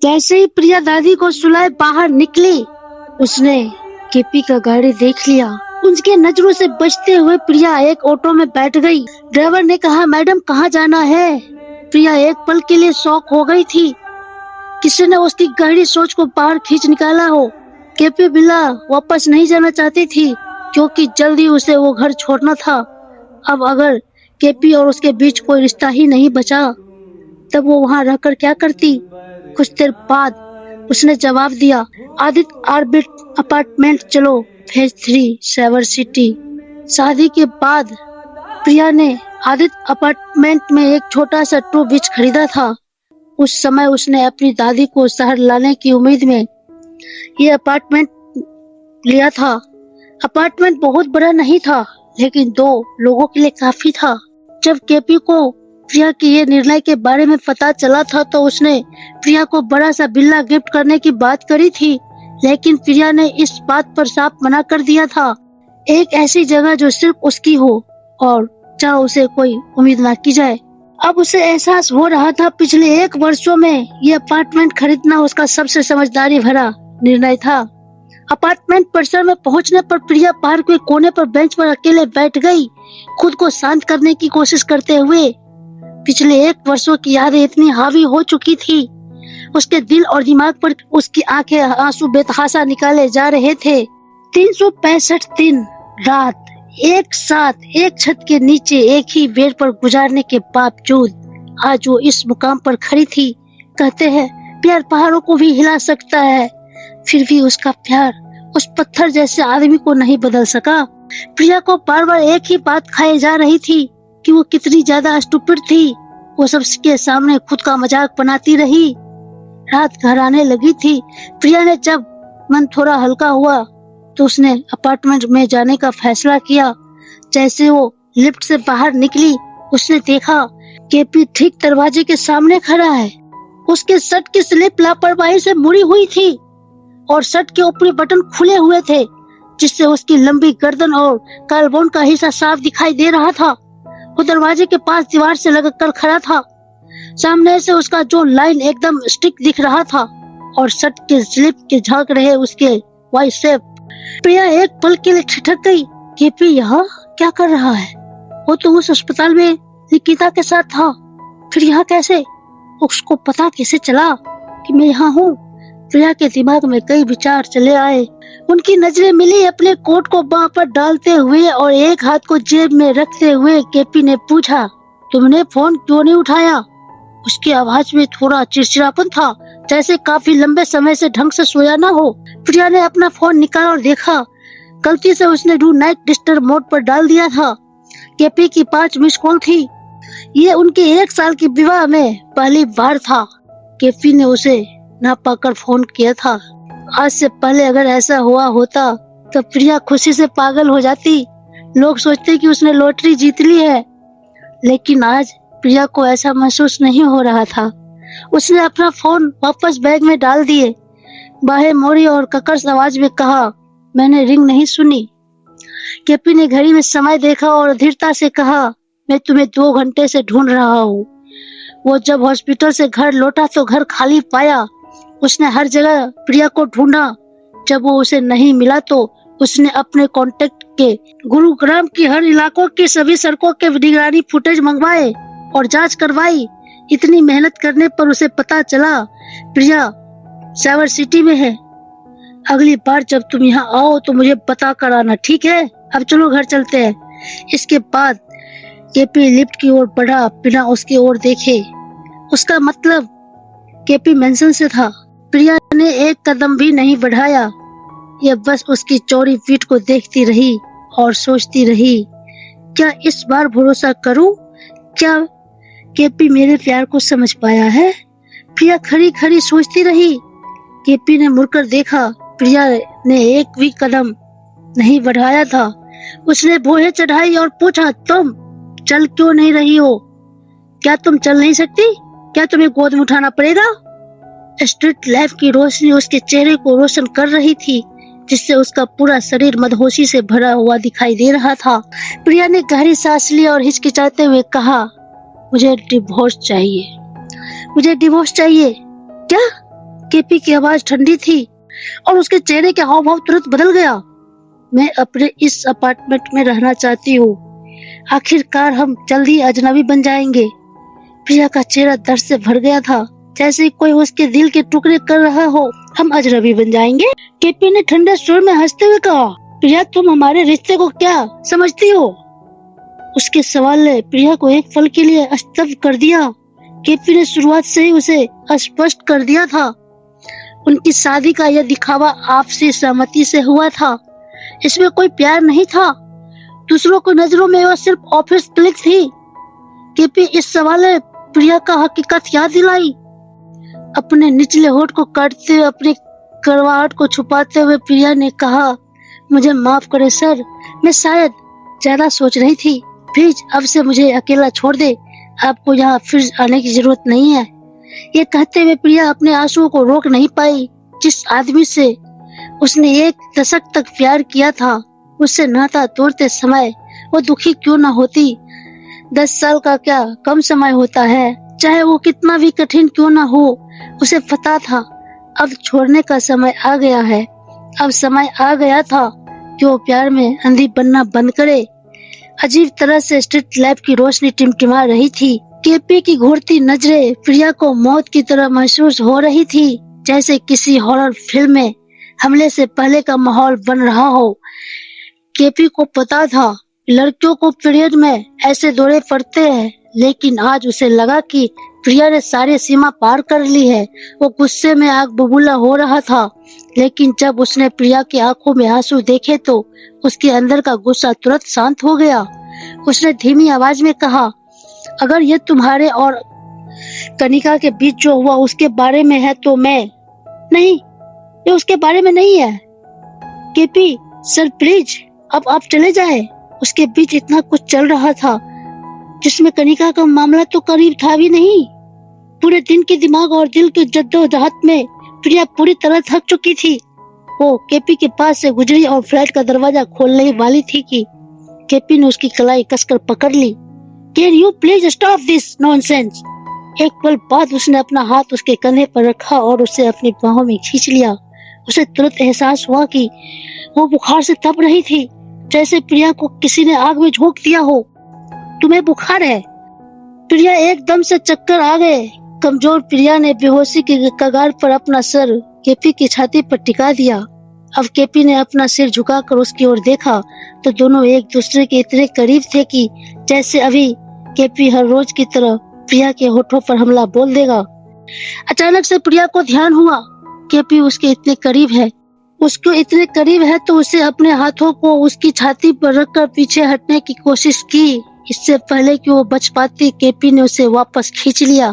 जैसे ही प्रिया दादी को सुलाए बाहर निकली, उसने केपी का गाड़ी देख लिया। उनके नजरों से बचते हुए प्रिया एक ऑटो में बैठ गई। ड्राइवर ने कहा, मैडम कहाँ जाना है? प्रिया एक पल के लिए शॉक हो गई थी। किसी ने उसकी गहरी सोच को बाहर खींच निकाला हो। केपी बिला वापस नहीं जाना चाहती थी, क्योंकि जल्दी उसे वो घर छोड़ना था। अब अगर केपी और उसके बीच कोई रिश्ता ही नहीं बचा, तब वो वहाँ रहकर क्या करती? कुछ देर बाद उसने जवाब दिया, आदित्य ऑर्बिट अपार्टमेंट चलो, फेज 3 सेवर सिटी। शादी के बाद प्रिया ने आदित्य अपार्टमेंट में एक छोटा सा 2 बीच खरीदा था। उस समय उसने अपनी दादी को शहर लाने की उम्मीद में ये अपार्टमेंट लिया था। अपार्टमेंट बहुत बड़ा नहीं था, लेकिन 2 लोगों के लिए काफी था। जब केपी को प्रिया के ये निर्णय के बारे में पता चला था, तो उसने प्रिया को बड़ा सा बिल्ला गिफ्ट करने की बात करी थी, लेकिन प्रिया ने इस बात पर साफ मना कर दिया था। एक ऐसी जगह जो सिर्फ उसकी हो और जहाँ उसे कोई उम्मीद ना की जाए। अब उसे एहसास हो रहा था, पिछले 1 वर्षों में ये अपार्टमेंट खरीदना उसका सबसे समझदारी भरा निर्णय था। अपार्टमेंट परिसर में पहुंचने पर प्रिया पार्क के कोने पर बेंच पर अकेले बैठ गई, खुद को शांत करने की कोशिश करते हुए। पिछले 1 वर्षों की यादें इतनी हावी हो चुकी थी, उसके दिल और दिमाग पर उसकी आंखें आंसू बेतहाशा निकाले जा रहे थे। 365 दिन रात एक साथ एक छत के नीचे एक ही बेड पर गुजारने के बावजूद आज वो इस मुकाम पर खड़ी थी। कहते हैं प्यार पहाड़ों को भी हिला सकता है, फिर भी उसका प्यार उस पत्थर जैसे आदमी को नहीं बदल सका। प्रिया को बार बार एक ही बात खाई जा रही थी कि वो कितनी ज्यादा स्टूपिड थी। वो सबके सामने खुद का मजाक बनाती रही। रात घर आने लगी थी। प्रिया ने जब मन थोड़ा हल्का हुआ तो उसने अपार्टमेंट में जाने का फैसला किया। जैसे वो लिफ्ट से बाहर निकली, उसने देखा केपी ठीक दरवाजे के सामने खड़ा है। उसके शर्ट की स्लिप लापरवाही से मुड़ी हुई थी और शर्ट के ऊपरी बटन खुले हुए थे, जिससे उसकी लंबी गर्दन और कॉलबोन का हिस्सा साफ दिखाई दे रहा था। वो दरवाजे के पास दीवार से लगकर खड़ा था। सामने से उसका जो लाइन एकदम स्टिक दिख रहा था और शर्ट के स्लिप के झांक रहे उसके वाइट शेप। प्रिया एक पल के लिए ठिठक गई। केपी यहाँ क्या कर रहा है? वो तो उस अस्पताल में निकिता के साथ था, फिर यहाँ कैसे? उसको पता कैसे चला कि मैं यहाँ हूँ? प्रिया के दिमाग में कई विचार चले आए। उनकी नजरें मिली अपने कोट को बांह पर डालते हुए और एक हाथ को जेब में रखते हुए। केपी ने पूछा, तुमने फोन क्यों नहीं उठाया? उसकी आवाज में थोड़ा चिड़चिड़ापन था, जैसे काफी लंबे समय से ढंग से सोया ना हो। प्रिया ने अपना फोन निकाला और देखा, गलती से उसने डू नाइट डिस्टर्ब मोड पर डाल दिया था। केपी की 5 मिस कॉल थी। ये उनके 1 साल की विवाह में पहली बार था। केपी ने उसे ना पाकर फोन किया था। आज से पहले अगर ऐसा हुआ होता तो प्रिया खुशी से पागल हो जाती। लोग सोचते कि उसने लॉटरी जीत ली है, लेकिन आज प्रिया को ऐसा महसूस नहीं हो रहा था। उसने अपना फोन वापस बैग में डाल दिए, बाहें मोड़ी और ककड़ आवाज में कहा, मैंने रिंग नहीं सुनी। केपी ने घड़ी में समय देखा और धीरता से कहा, मैं तुम्हें 2 घंटे से ढूंढ रहा हूँ। वो जब हॉस्पिटल से घर लौटा तो घर खाली पाया। उसने हर जगह प्रिया को ढूंढा। जब वो उसे नहीं मिला तो उसने अपने कांटेक्ट के गुरुग्राम की हर इलाकों की सभी सड़कों के निगरानी फुटेज मंगवाए और जांच करवाई। इतनी मेहनत करने पर उसे पता चला प्रिया सेवर सिटी में है। अगली बार जब तुम यहाँ आओ तो मुझे पता कराना, ठीक है? अब चलो घर चलते हैं। इसके बाद केपी लिफ्ट की ओर बढ़ा बिना उसकी ओर देखे। उसका मतलब केपी मेंशन से था। प्रिया ने एक कदम भी नहीं बढ़ाया। यह बस उसकी चौड़ी पीठ को देखती रही और सोचती रही, क्या इस बार भरोसा करूं? क्या केपी मेरे प्यार को समझ पाया है? प्रिया खड़ी खड़ी सोचती रही। केपी ने मुड़कर देखा। प्रिया ने एक भी कदम नहीं बढ़ाया था। उसने भौहें चढ़ाई और पूछा, तुम चल क्यों नहीं रही हो? क्या तुम चल नहीं सकती? क्या तुम्हें गोद में उठाना पड़ेगा? स्ट्रीट लैम्प की रोशनी उसके चेहरे को रोशन कर रही थी, जिससे उसका पूरा शरीर मदहोशी से भरा हुआ दिखाई दे रहा था। प्रिया ने गहरी सांस ली और हिचकिचाते हुए कहा, मुझे डिवोर्स चाहिए। मुझे डिवोर्स चाहिए? क्या? केपी की आवाज ठंडी थी और उसके चेहरे के हाव भाव तुरंत बदल गया। मैं अपने इस अपार्टमेंट में रहना चाहती हूँ। आखिरकार हम जल्द ही अजनबी बन जाएंगे। प्रिया का चेहरा दर्द से भर गया था, जैसे कोई उसके दिल के टुकड़े कर रहा हो। हम अजनबी बन जाएंगे? केपी ने ठंडे स्वर में हंसते हुए कहा। प्रिया, तुम हमारे रिश्ते को क्या समझती हो? उसके सवाल ने प्रिया को एक पल के लिए स्तब्ध कर दिया। केपी ने शुरुआत से ही उसे स्पष्ट कर दिया था। उनकी शादी का यह दिखावा आपसी सहमति से हुआ था। इसमें कोई प्यार नहीं था। दूसरों की नजरों में वह सिर्फ ऑफिस क्लिक थी। केपी इस सवाल ने प्रिया का हकीकत याद दिलाई। अपने निचले होठ को काटते हुए, अपनी कड़वाहट को छुपाते हुए प्रिया ने कहा, मुझे माफ करें सर, मैं शायद ज्यादा सोच रही थी। प्लीज अब से मुझे अकेला छोड़ दे, आपको यहाँ फिर आने की जरूरत नहीं है। ये कहते हुए प्रिया अपने आंसुओं को रोक नहीं पाई। जिस आदमी से उसने 1 दशक तक प्यार किया था, उससे नाता तोड़ते समय वो दुखी क्यों न होती। 10 साल का क्या कम समय होता है, चाहे वो कितना भी कठिन क्यों न हो। उसे पता था अब छोड़ने का समय आ गया है। अब समय आ गया था कि वो प्यार में अंधी बनना बंद करे। अजीब तरह से स्ट्रीट लैम्प की रोशनी टिमटिमा रही थी। केपी की घूरती नजरें प्रिया को मौत की तरह महसूस हो रही थी, जैसे किसी हॉरर फिल्म में हमले से पहले का माहौल बन रहा हो। केपी को पता था लड़कियों को पीरियड में ऐसे दौरे पड़ते हैं, लेकिन आज उसे लगा कि प्रिया ने सारी सीमा पार कर ली है। वो गुस्से में आग बबूला हो रहा था, लेकिन जब उसने प्रिया की आंखों में आंसू देखे तो उसके अंदर का गुस्सा तुरंत शांत हो गया। उसने धीमी आवाज में कहा, अगर ये तुम्हारे और कनिका के बीच जो हुआ उसके बारे में है तो मैं नहीं, ये उसके बारे में नहीं है। केपी सर प्लीज अब आप चले जाएं। उसके बीच इतना कुछ चल रहा था जिसमें कनिका का मामला तो करीब था भी नहीं। पूरे दिन के दिमाग और दिल के जद्दोजहद में प्रिया पूरी तरह थक चुकी थी। वो केपी के पास से गुजरी और फ्लैट का दरवाजा खोलने वाली थी कि केपी ने उसकी कलाई कसकर पकड़ ली। Can you please stop this nonsense? एक पल बाद उसने अपना हाथ उसके कंधे पर रखा और उसे अपनी बाहों में खींच लिया। उसे तुरंत एहसास हुआ कि वो बुखार से तप रही थी, जैसे प्रिया को किसी ने आग में झोंक दिया हो। तुम्हें बुखार है? प्रिया एकदम से चक्कर आ गए। कमजोर प्रिया ने बेहोशी के कगार पर अपना सर केपी की छाती पर टिका दिया। अब केपी ने अपना सिर झुकाकर उसकी ओर देखा तो दोनों एक दूसरे के इतने करीब थे कि जैसे अभी केपी हर रोज की तरह प्रिया के होठों पर हमला बोल देगा। अचानक से प्रिया को ध्यान हुआ केपी उसके इतने करीब है। उसको इतने करीब है तो उसे अपने हाथों को उसकी छाती पर रखकर पीछे हटने की कोशिश की। इससे पहले कि वो बच पाती, केपी ने उसे वापस खींच लिया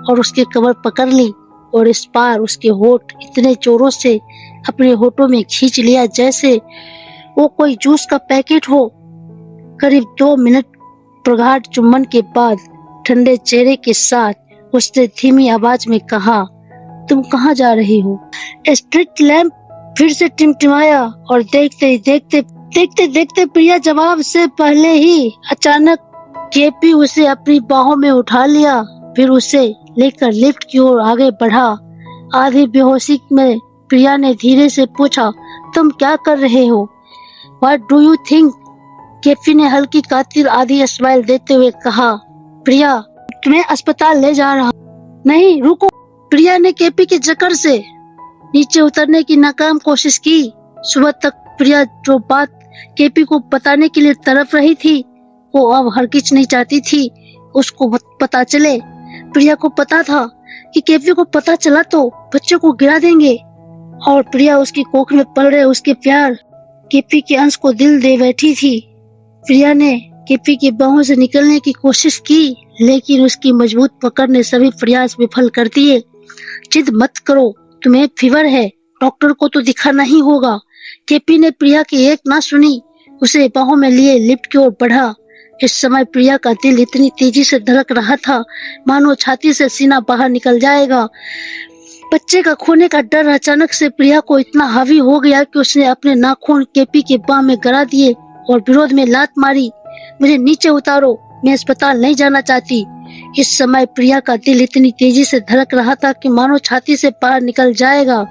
और उसकी कमर पकड़ ली और इस बार उसके होठ इतने जोरों से अपने होठों में खींच लिया जैसे वो कोई जूस का पैकेट हो। करीब 2 मिनट प्रगाढ़ चुम्बन के बाद ठंडे चेहरे के साथ उसने धीमी आवाज में कहा, तुम कहाँ जा रही हो? स्ट्रीट लैंप फिर से टिमटिमाया और देखते देखते प्रिया जवाब से पहले ही अचानक केपी उसे अपनी बाहों में उठा लिया। फिर उसे लेकर लिफ्ट की ओर आगे बढ़ा। आधी बेहोशी में प्रिया ने धीरे से पूछा, तुम क्या कर रहे हो? What do you think? KP ने हल्की कातिल आधी स्माइल देते हुए कहा, प्रिया तुम्हें अस्पताल ले जा रहा। नहीं रुको। प्रिया ने केपी की जकड़ से नीचे उतरने की नाकाम कोशिश की। सुबह तक प्रिया जो बात केपी को बताने के लिए तड़प रही थी, वो अब हरगिज नहीं चाहती थी उसको पता चले। प्रिया को पता था कि केपी को पता चला तो बच्चों को गिरा देंगे और प्रिया उसकी कोख में पल रहे उसके प्यार केपी के अंश को दिल दे बैठी थी। प्रिया ने केपी की बाहों से निकलने की कोशिश की, लेकिन उसकी मजबूत पकड़ ने सभी प्रयास विफल कर दिए। जिद मत करो, तुम्हें फीवर है, डॉक्टर को तो दिखाना ही होगा। केपी ने प्रिया की एक ना सुनी, उसे बाहों में लिए लिफ्ट की ओर बढ़ा। इस समय प्रिया का दिल इतनी तेजी से धड़क रहा था मानो छाती से सीना बाहर निकल जाएगा। बच्चे का खोने का डर अचानक से प्रिया को इतना हावी हो गया कि उसने अपने नाखून केपी के बाह में गड़ा दिए और विरोध में लात मारी। मुझे नीचे उतारो, मैं अस्पताल नहीं जाना चाहती। इस समय प्रिया का दिल इतनी तेजी से धड़क रहा था कि मानो छाती से बाहर निकल जाएगा।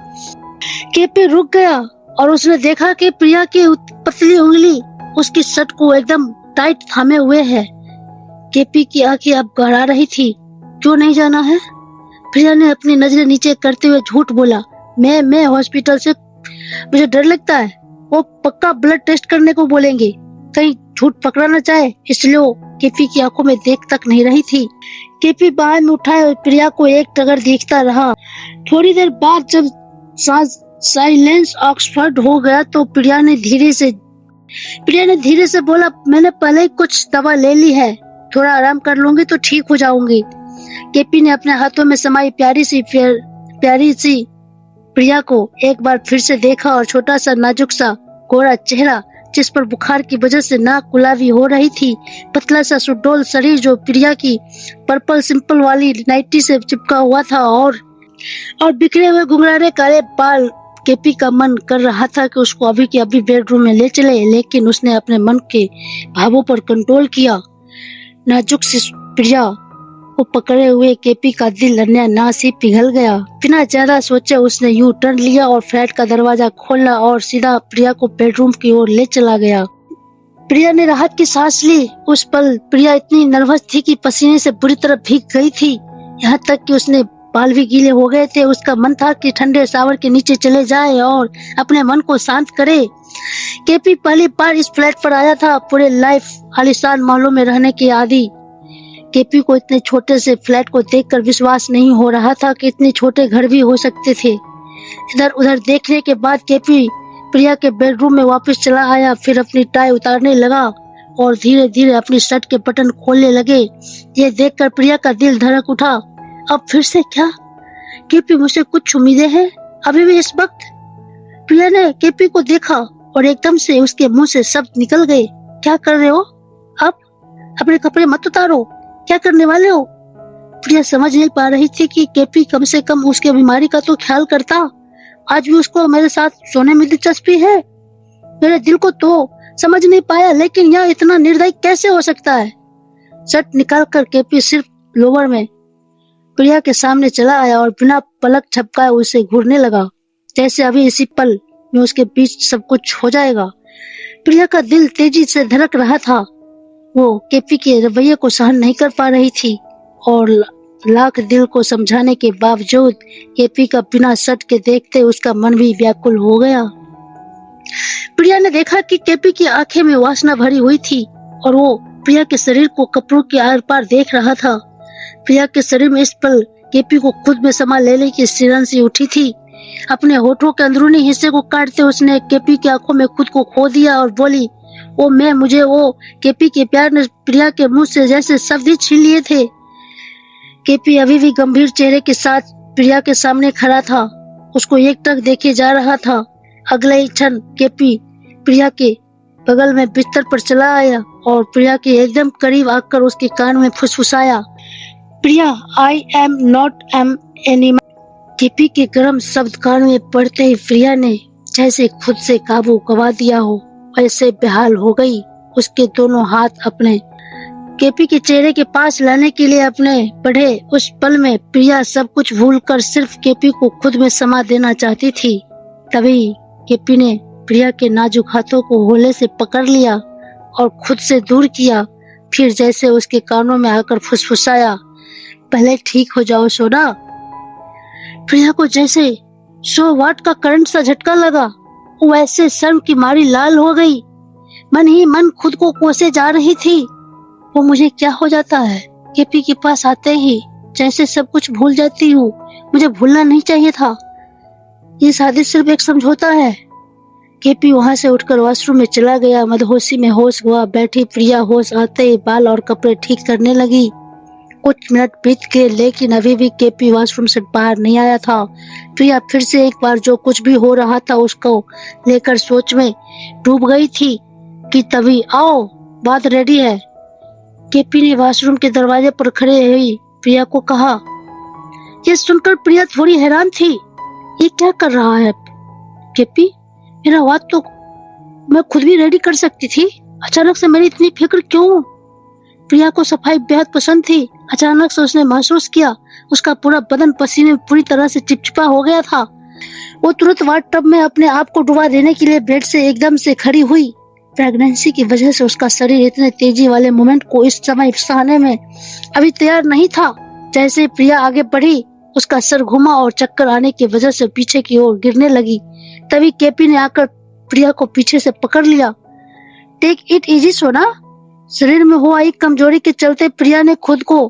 केपी रुक गया और उसने देखा कि प्रिया की पतली उंगली उसकी शर्ट को एकदम टाइट थामे हुए है। केपी की आंखें अब गड़ा रही थी। क्यों नहीं जाना है? प्रिया ने अपनी नजरें नीचे करते हुए झूठ बोला। मैं हॉस्पिटल से, मुझे डर लगता है, वो पक्का ब्लड टेस्ट करने को बोलेंगे, कहीं झूठ पकड़ा न जाए, इसलिए वो केपी की आंखों में देख तक नहीं रही थी। केपी बाहर में उठाए और प्रिया को एक टगर देखता रहा। थोड़ी देर बाद जब साइलेंस ऑक्सफर्ड हो गया तो प्रिया ने धीरे से बोला, मैंने पहले ही कुछ दवा ले ली है, थोड़ा आराम कर लूंगी तो ठीक हो जाऊंगी। केपी ने अपने हाथों में समाई प्यारी सी प्रिया को एक बार फिर से देखा और छोटा सा नाजुक सा गोरा चेहरा जिस पर बुखार की वजह से नाक गुलाबी हो रही थी, पतला सा सुडौल शरीर जो प्रिया की पर्पल सिंपल वाली नाइटी से चिपका हुआ था और बिखरे हुए घुंघराले काले बाल। केपी का मन कर रहा था कि उसको अभी के अभी बेडरूम में ले चले, लेकिन उसने अपने मन के भावों पर कंट्रोल किया। नाजुक सी प्रिया को पकड़े हुए केपी का दिल अन्यानास ही पिघल गया। बिना ज्यादा सोचे उसने यू टर्न लिया और फ्लैट का दरवाजा खोला और सीधा प्रिया को बेडरूम की ओर ले चला गया। प्रिया ने राहत की सांस ली। उस पल प्रिया इतनी नर्वस थी कि पसीने से बुरी तरह भीग गई थी, यहाँ तक कि उसने बाल भी गीले हो गए थे। उसका मन था कि ठंडे शावर के नीचे चले जाए और अपने मन को शांत करे। केपी पहली बार इस फ्लैट पर आया था, पूरे लाइफ आलीशान महलों में रहने के आदी। केपी को इतने छोटे से फ्लैट को देखकर विश्वास नहीं हो रहा था कि इतने छोटे घर भी हो सकते थे। इधर उधर देखने के बाद केपी प्रिया के बेडरूम में वापस चला आया, फिर अपनी टाई उतारने लगा और धीरे धीरे अपनी शर्ट के बटन खोलने लगे। ये देखकर प्रिया का दिल धड़क उठा। अब फिर से क्या? केपी मुझसे कुछ उम्मीदें हैं अभी भी इस वक्त? प्रिया ने केपी को देखा और एकदम से उसके मुंह से शब्द निकल गए। क्या कर रहे हो? अब अपने कपड़े मत उतारो, क्या करने वाले हो? प्रिया समझ नहीं पा रही थी कि केपी कम से कम उसके बीमारी का तो ख्याल करता। आज भी उसको मेरे साथ सोने में दिलचस्पी है। मेरे दिल को तो समझ नहीं पाया, लेकिन यह इतना निर्दयी कैसे हो सकता है? शर्ट निकाल कर केपी सिर्फ लोअर में प्रिया के सामने चला आया और बिना पलक झपकाए उसे घूरने लगा, जैसे अभी इसी पल में उसके बीच सब कुछ हो जाएगा। प्रिया का दिल तेजी से धड़क रहा था। वो केपी के रवैये को सहन नहीं कर पा रही थी और लाख दिल को समझाने के बावजूद केपी का बिना शर्ट के देखते उसका मन भी व्याकुल हो गया। प्रिया ने देखा कि केपी की आंखें में वासना भरी हुई थी और वो प्रिया के शरीर को कपड़ों के आर पार देख रहा था। प्रिया के शरीर में इस पल केपी को खुद में समा लेने की सिरन सी उठी थी। अपने होठों के अंदरूनी हिस्से को काटते उसने केपी की आंखों में खुद को खो दिया और बोली, ओ मैं मुझे वो। केपी के प्यार ने प्रिया के मुंह से जैसे शब्द ही छीन लिए थे। केपी अभी भी गंभीर चेहरे के साथ प्रिया के सामने खड़ा था, उसको एकटक देखे जा रहा था। अगले ही क्षण केपी प्रिया के बगल में बिस्तर पर चला आया और प्रिया के एकदम करीब आकर उसके कान में फुसफुसाया, Priya, I am not am animal. KP के गर्म शब्द कान में पड़ते ही प्रिया ने जैसे खुद से काबू गवा दिया हो ऐसे बेहाल हो गई। उसके दोनों हाथ अपने केपी के चेहरे के पास लाने के लिए अपने बढ़े। उस पल में प्रिया सब कुछ भूलकर सिर्फ केपी को खुद में समा देना चाहती थी। तभी केपी ने प्रिया के नाजुक हाथों को होले से पकड़ लिया और खुद से दूर किया। फिर जैसे उसके कानों में आकर फुसफुसाया, पहले ठीक हो जाओ सोना। प्रिया को जैसे 100 वाट का करंट सा झटका लगा। वो ऐसे शर्म की मारी लाल हो गई, मन ही मन खुद को कोसे जा रही थी। वो मुझे क्या हो जाता है? केपी के पास आते ही जैसे सब कुछ भूल जाती हूँ। मुझे भूलना नहीं चाहिए था। ये शादी सिर्फ एक समझौता है। केपी वहां से उठकर वॉशरूम में चला गया। मदहोशी में होश हुआ बैठी प्रिया होश आते ही बाल और कपड़े ठीक करने लगी। कुछ मिनट बीत गए, लेकिन अभी भी केपी वॉशरूम से बाहर नहीं आया था। प्रिया फिर से एक बार जो कुछ भी हो रहा था उसको लेकर सोच में डूब गई थी कि तभी, आओ बात रेडी है। केपी ने वॉशरूम के दरवाजे पर खड़े हुई प्रिया को कहा। यह सुनकर प्रिया थोड़ी हैरान थी। ये क्या कर रहा है केपी? मेरा बात तो मैं खुद भी रेडी कर सकती थी, अचानक से मेरी इतनी फिक्र क्यों? प्रिया को सफाई बेहद पसंद थी अचानक से उसने महसूस किया उसका पूरा बदन पसीने में पूरी तरह से चिपचिपा हो गया था। वो तुरंत वाट टब में अपने आप को डुबा देने के लिए बेड से एकदम से खड़ी हुई। प्रेगनेंसी की वजह से उसका शरीर इतने तेजी वाले मोमेंट को इस समय सहने में अभी तैयार नहीं था। जैसे ही प्रिया आगे बढ़ी, उसका सर घुमा और चक्कर आने की वजह से पीछे की ओर गिरने लगी। तभी केपी ने आकर प्रिया को पीछे से पकड़ लिया। टेक इट इजी सोना। शरीर में हो आई कमजोरी के चलते प्रिया ने खुद को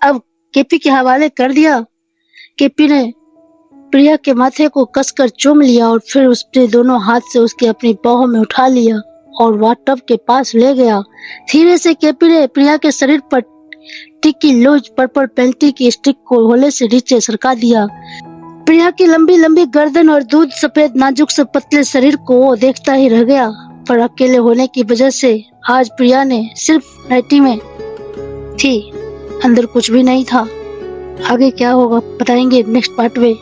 अब केपी के हवाले कर दिया। केपी ने प्रिया के माथे को कसकर चूम लिया और फिर उसने दोनों हाथ से उसके अपनी बाहों में उठा लिया और वाटटब के पास ले गया। धीरे से केपी ने प्रिया के शरीर पर टिकी लूज पर्पल पेंटी की स्टिक को होले से नीचे सरका दिया। प्रिया की लंबी लंबी गर्दन और दूध सफेद नाजुक से पतले शरीर को वो देखता ही रह गया। पर अकेले होने की वजह से आज प्रिया ने सिर्फ नाइटी में थी, अंदर कुछ भी नहीं था। आगे क्या होगा बताएंगे नेक्स्ट पार्ट में।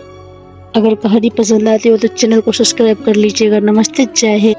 अगर कहानी पसंद आती हो तो चैनल को सब्सक्राइब कर लीजिएगा। नमस्ते, जय हिंद।